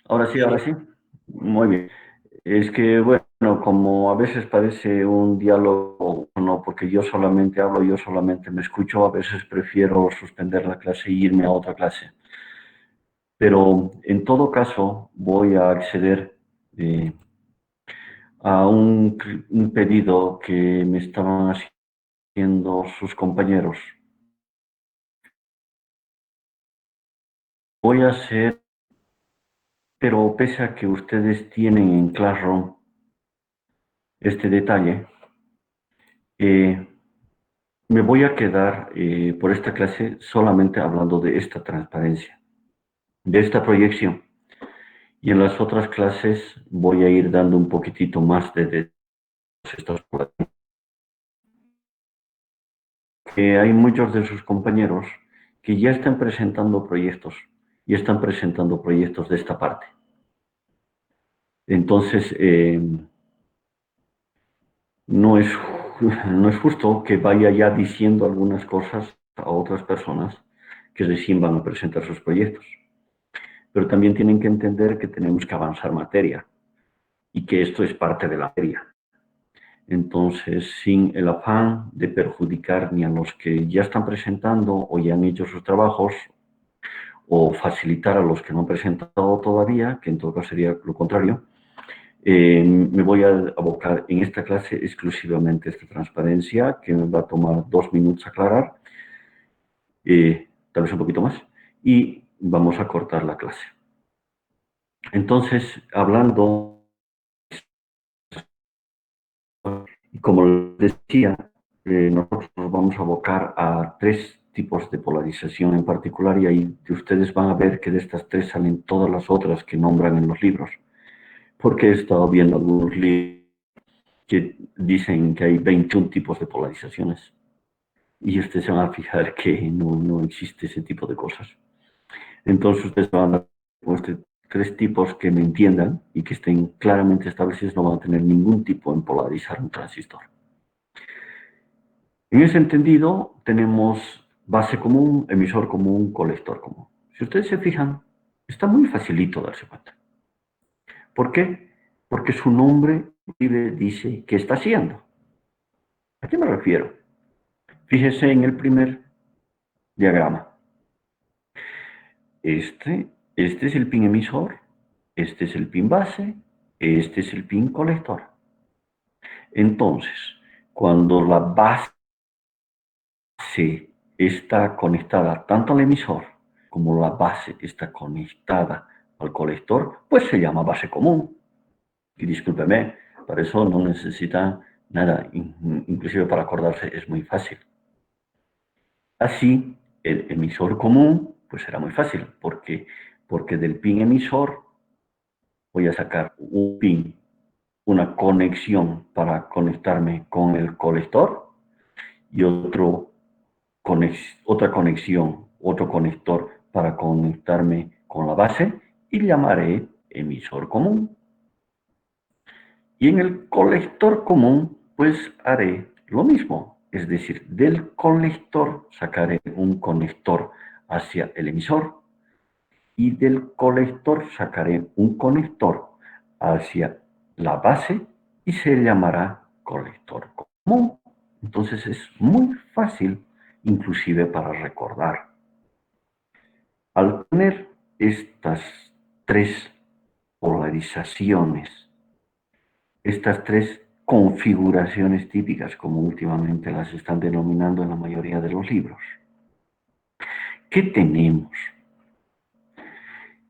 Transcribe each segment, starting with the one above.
Ahora sí. Muy bien. Es que, bueno, como a veces parece un diálogo, no, porque yo solamente hablo, yo solamente me escucho, a veces prefiero suspender la clase e irme a otra clase. Pero en todo caso, voy a acceder a un pedido que me estaban haciendo sus compañeros. Voy a hacer, pero pese a que ustedes tienen en Classroom este detalle, eh, me voy a quedar por esta clase solamente hablando de esta transparencia, de esta proyección. Y en las otras clases voy a ir dando un poquitito más de estos. Hay muchos de sus compañeros que ya están presentando proyectos y están presentando proyectos de esta parte. Entonces, no es, no es justo que vaya ya diciendo algunas cosas a otras personas que recién van a presentar sus proyectos. Pero también tienen que entender que tenemos que avanzar materia y que esto es parte de la materia. Entonces, sin el afán de perjudicar ni a los que ya están presentando o ya han hecho sus trabajos, o facilitar a los que no han presentado todavía, que en todo caso sería lo contrario, me voy a abocar en esta clase exclusivamente a esta transparencia, que me va a tomar 2 minutos aclarar, tal vez un poquito más, y vamos a cortar la clase. Entonces, hablando, como les decía, nosotros nos vamos a abocar a 3 tipos de polarización en particular, y ahí ustedes van a ver que de estas 3 salen todas las otras que nombran en los libros, porque he estado viendo algunos libros que dicen que hay 21 tipos de polarizaciones, y ustedes se van a fijar que no existe ese tipo de cosas. Entonces ustedes van a ver 3 tipos que me entiendan y que estén claramente establecidos, no van a tener ningún tipo en polarizar un transistor. En ese entendido, tenemos base común, emisor común, colector común. Si ustedes se fijan, está muy facilito darse cuenta. ¿Por qué? Porque su nombre dice qué está haciendo. ¿A qué me refiero? Fíjese en el primer diagrama. Este es el pin emisor, este es el pin base, este es el pin colector. Entonces, cuando la base está conectada tanto al emisor como la base está conectada al colector, pues se llama base común. Y discúlpeme, para eso no necesita nada, inclusive para acordarse es muy fácil. Así, el emisor común, pues será muy fácil, porque del pin emisor voy a sacar un pin, una conexión para conectarme con el colector y otra conexión, otro conector para conectarme con la base, y llamaré emisor común. Y en el colector común, pues haré lo mismo. Es decir, del colector sacaré un conector hacia el emisor y del colector sacaré un conector hacia la base y se llamará colector común. Entonces es muy fácil, inclusive para recordar. Al tener estas 3 polarizaciones, estas 3 configuraciones típicas, como últimamente las están denominando en la mayoría de los libros, ¿qué tenemos?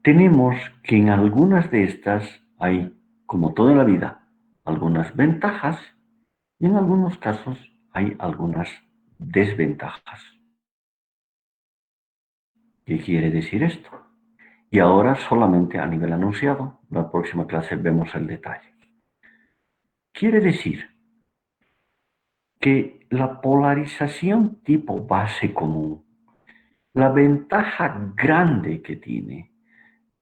Tenemos que en algunas de estas hay, como toda la vida, algunas ventajas y en algunos casos hay algunas desventajas. ¿Qué quiere decir esto? Y ahora solamente a nivel anunciado, la próxima clase vemos el detalle. Quiere decir que la polarización tipo base común, la ventaja grande que tiene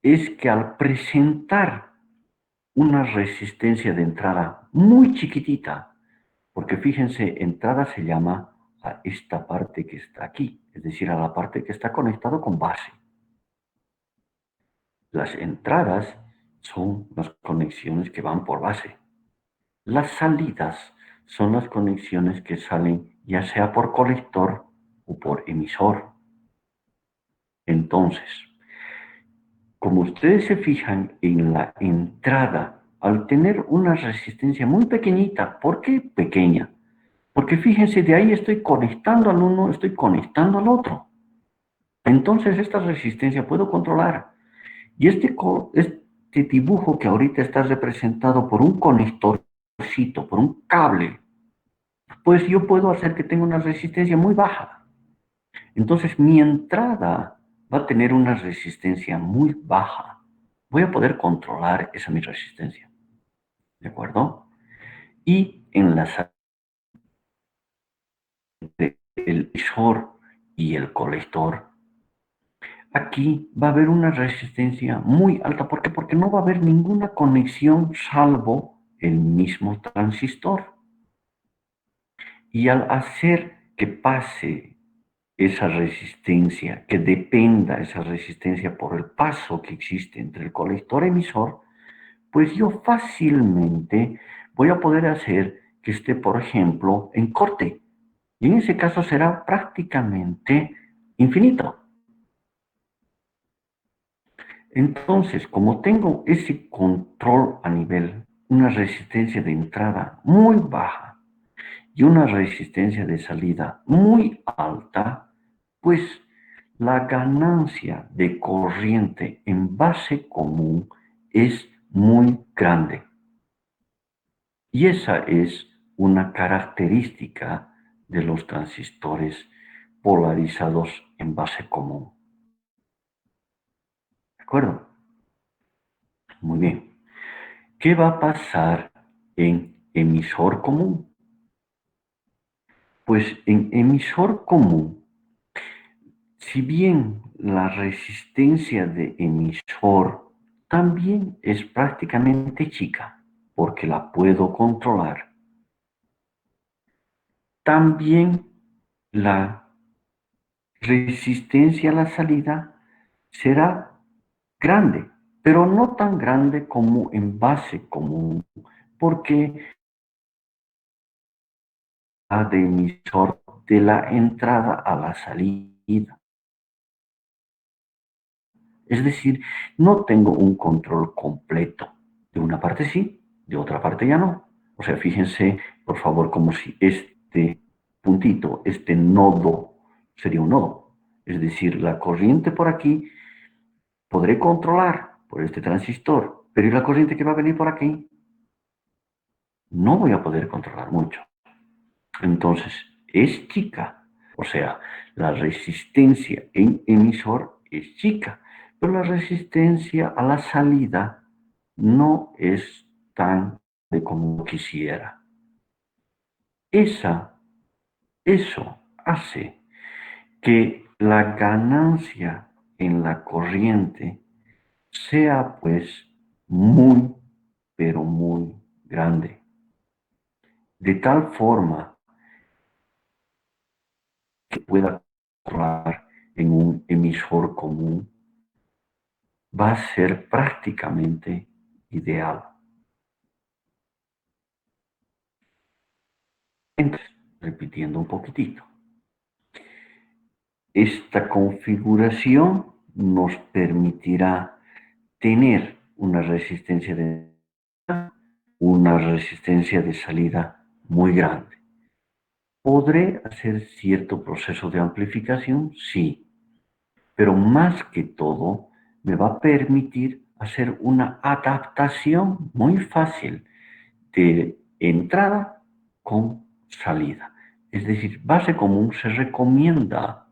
es que al presentar una resistencia de entrada muy chiquitita, porque fíjense, entrada se llama a esta parte que está aquí, es decir, a la parte que está conectado con base. Las entradas son las conexiones que van por base. Las salidas son las conexiones que salen ya sea por colector o por emisor. Entonces, como ustedes se fijan en la entrada, al tener una resistencia muy pequeñita, ¿por qué pequeña? Porque fíjense, de ahí estoy conectando al uno, estoy conectando al otro. Entonces esta resistencia puedo controlar. Y este dibujo que ahorita está representado por un conectorcito, por un cable, pues yo puedo hacer que tenga una resistencia muy baja. Entonces mi entrada va a tener una resistencia muy baja. Voy a poder controlar esa mi resistencia. ¿De acuerdo? Y en la salida del emisor y el colector, aquí va a haber una resistencia muy alta. ¿Por qué? Porque no va a haber ninguna conexión salvo el mismo transistor. Y al hacer que pase esa resistencia, que dependa esa resistencia por el paso que existe entre el colector emisor, pues yo fácilmente voy a poder hacer que esté, por ejemplo, en corte. Y en ese caso será prácticamente infinito. Entonces, como tengo ese control a nivel, una resistencia de entrada muy baja y una resistencia de salida muy alta, pues la ganancia de corriente en base común es muy grande. Y esa es una característica de los transistores polarizados en base común. ¿De acuerdo? Muy bien. ¿Qué va a pasar en emisor común? Pues en emisor común, si bien la resistencia de emisor también es prácticamente chica, porque la puedo controlar, también la resistencia a la salida será grande, pero no tan grande como en base común, porque la de emisor de la entrada a la salida. Es decir, no tengo un control completo. De una parte sí, de otra parte ya no. O sea, fíjense, por favor, como si este puntito, este nodo, sería un nodo. Es decir, la corriente por aquí podré controlar por este transistor, pero ¿y la corriente que va a venir por aquí? No voy a poder controlar mucho. Entonces, es chica. O sea, la resistencia en emisor es chica, pero la resistencia a la salida no es tan de como quisiera. Eso hace que la ganancia en la corriente sea pues muy, pero muy grande. De tal forma que pueda controlar en un emisor común va a ser prácticamente ideal. Entonces, repitiendo un poquitito, esta configuración nos permitirá tener una resistencia de salida muy grande. ¿Podré hacer cierto proceso de amplificación? Sí, pero más que todo me va a permitir hacer una adaptación muy fácil de entrada con salida. Es decir, base común se recomienda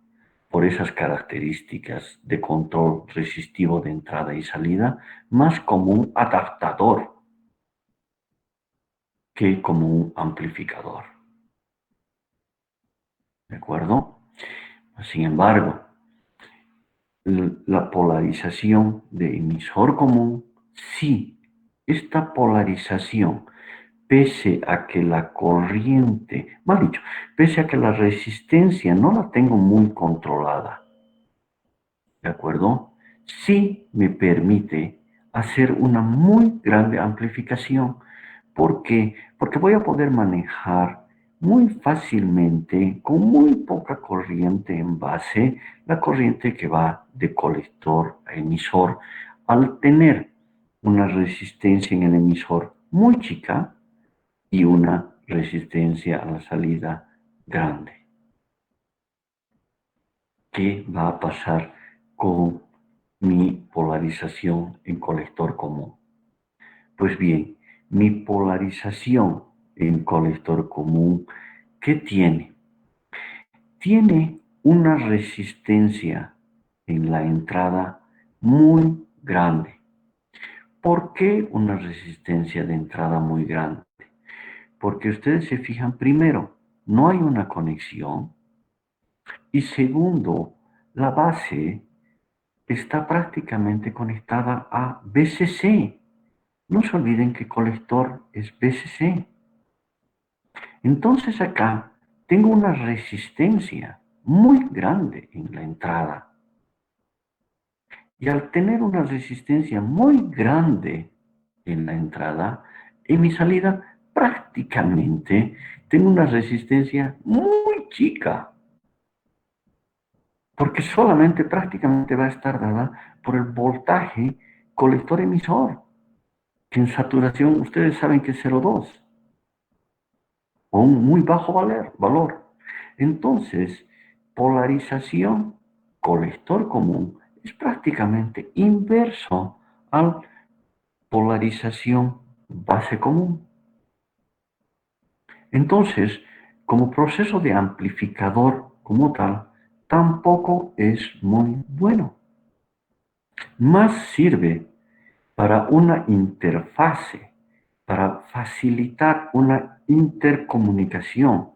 por esas características de control resistivo de entrada y salida, más como un adaptador que como un amplificador. ¿De acuerdo? Sin embargo, la polarización de emisor común, sí, esta polarización, pese a que la corriente, mal dicho, pese a que la resistencia no la tengo muy controlada, ¿de acuerdo? sí me permite hacer una muy grande amplificación. ¿Por qué? Porque voy a poder manejar muy fácilmente, con muy poca corriente en base, la corriente que va de colector a emisor. Al tener una resistencia en el emisor muy chica y una resistencia a la salida grande. ¿Qué va a pasar con mi polarización en colector común? Pues bien, mi polarización en colector común, ¿qué tiene? Tiene una resistencia en la entrada muy grande. ¿Por qué una resistencia de entrada muy grande? Porque ustedes se fijan, primero, no hay una conexión y segundo, la base está prácticamente conectada a BCC. No se olviden que colector es BCC. Entonces acá tengo una resistencia muy grande en la entrada. Y al tener una resistencia muy grande en la entrada, en mi salida prácticamente tengo una resistencia muy chica, porque solamente prácticamente va a estar dada por el voltaje colector-emisor, que en saturación ustedes saben que es 0,2 o un muy bajo valor. Entonces, polarización colector común es prácticamente inverso al polarización base común. Entonces, como proceso de amplificador como tal, tampoco es muy bueno. Más sirve para una interfase, para facilitar una intercomunicación,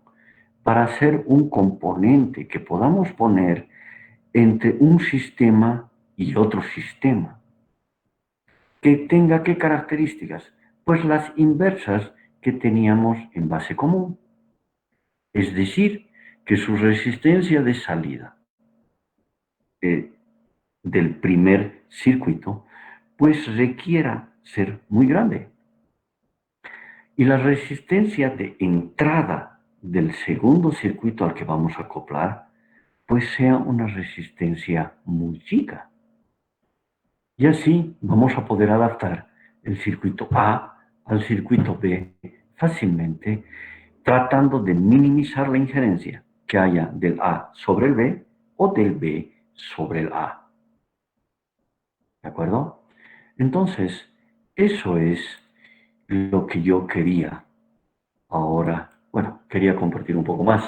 para hacer un componente que podamos poner entre un sistema y otro sistema. ¿Que tenga qué características? Pues las inversas que teníamos en base común. Es decir, que su resistencia de salida eh, del primer circuito pues requiera ser muy grande. Y la resistencia de entrada del segundo circuito al que vamos a acoplar pues sea una resistencia muy chica. Y así vamos a poder adaptar el circuito A al circuito B fácilmente, tratando de minimizar la injerencia que haya del A sobre el B o del B sobre el A. ¿De acuerdo? Entonces, eso es lo que yo quería ahora. Bueno, quería compartir un poco más.